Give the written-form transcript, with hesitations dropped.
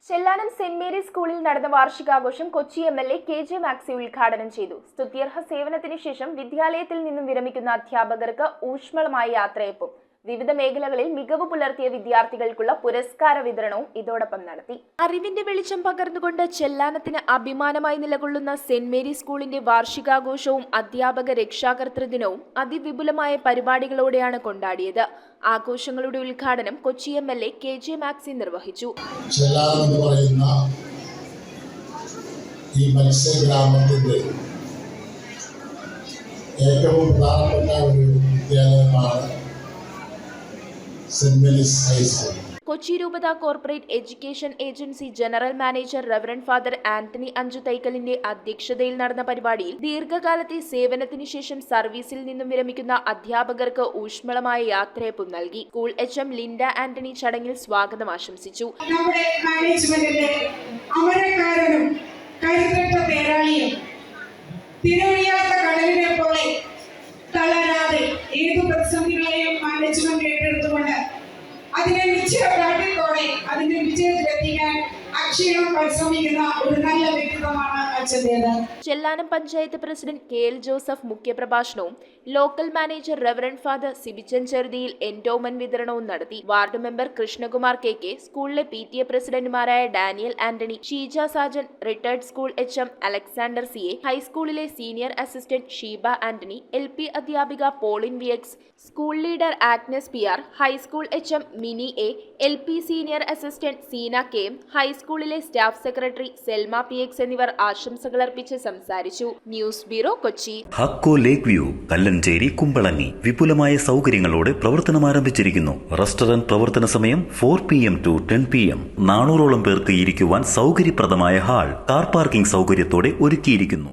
Chellanam saint Mary's സ്കൂളിൽ നടന്ന വാർഷികാഘോഷം Kochi MLA. KJ. Maxi ഉദ്ഘാടനം ചെയ്തു. സ്തുത്യർഹ സേവനത്തിന് ശേഷം വിദ്യാലയത്തിൽ നിന്നും വിരമിക്കുന്ന അധ്യാപകർക്ക് ഊഷ്മളമായ യാത്രയപ്പും വിവിധ മേഖലകളിൽ മികവ് പുലർത്തിയ വിദ്യാർത്ഥികൾക്കുള്ള പുരസ്കാര വിതരണവും ഇതോടൊപ്പം നടത്തി. അറിവിന്റെ വെളിച്ചം പകർന്നുകൊണ്ട് ചെല്ലാനത്തിന് അഭിമാനമായി നിലകൊള്ളുന്ന സെന്റ് മേരീസ് സ്കൂളിന്റെ വാർഷികാഘോഷവും അധ്യാപക രക്ഷാകർതൃ ദിനവും അതിവിപുലമായ പരിപാടികളോടെയാണ് കൊണ്ടാടിയത്. ആഘോഷങ്ങളുടെ ഉദ്ഘാടനം കൊച്ചി എം.എൽ.എ. കെ.ജെ. മാക്സി നിർവഹിച്ചു. ചെല്ലാനം എന്ന് പറയുന്ന ഈ മത്സ്യഗ്രാമത്തിന്റെ ഏറ്റവും പ്രധാനപ്പെട്ട ഒരു വിദ്യാലയമാണ് സെന്റ് മേരീസ് ഹൈസ്കൂൾ. കൊച്ചി രൂപത corporate education agency general manager Reverend Father Antony അഞ്ചുതൈക്കലിന്റെ അധ്യക്ഷതയിൽ നടന്ന പരിപാടിയിൽ ദീർഘകാലത്തെ സേവനത്തിന് ശേഷം സർവീസിൽ നിന്നും വിരമിക്കുന്ന അധ്യാപകർക്ക് ഊഷ്മളമായ യാത്രയപ്പും നൽകി. സ്കൂൾ എച്ച്.എം. ലിൻഡ ആന്റണി ചടങ്ങിൽ സ്വാഗതം ആശംസിച്ചു. നമ്മുടെ മാനേജ്മെന്റിന്റെ അമരക്കാരനും കരുത്തറ്റ പേരാളിയും തിരവിയാത്ത കടലിനെ പോലെ തളരാതെ ഏതു പ്രതിസന്ധികളെയും മാനേജ്മെന്റ് ഏറ്റെടുത്തുകൊണ്ട് അതിനെ നിശ്ചയദാർഢ്യത്തോടെ അതിന്റെ വിജയത്തിലെത്തിക്കാൻ അക്ഷീണം പരിശ്രമിക്കുന്ന ഒരു നല്ല വ്യക്തിത്വമാണ് അച്ഛൻ്റേത്. Chellanam panchayat president K L. Joseph മുഖ്യപ്രഭാഷണവും local manager Reverend Father Sibichan Cheruthiyil endowment വിതരണവും നടത്തി. Ward member Krishnakumar K. സ്കൂളിലെ PTA പ്രസിഡന്റുമാരായ Daniel Antony, Sheeja Sajan, retired school H M. Alexander CA, ഹൈസ്കൂളിലെ senior assistant Sheeba Antony, LP അധ്യാപിക Pauline VX, school leader Agnes PR, high school H M. Mini A, LP senior assistant Seena K, ഹൈസ്കൂളിലെ staff secretary Selma PX എന്നിവർ ആശംസകളർപ്പിച്ച് സംസാരിച്ചു. News bureau, Kochi. ഹക്കോ ലേക്ക് view, Kallanchery, Kumbalangi വിപുലമായ സൗകര്യങ്ങളോടെ പ്രവർത്തനം ആരംഭിച്ചിരിക്കുന്നു. റെസ്റ്റോറന്റ് പ്രവർത്തന സമയം 4 PM to 10 PM. 400ഓളം പേർക്ക് ഇരിക്കുവാൻ സൗകര്യപ്രദമായ ഹാൾ, കാർ പാർക്കിംഗ് സൗകര്യത്തോടെ ഒരുക്കിയിരിക്കുന്നു.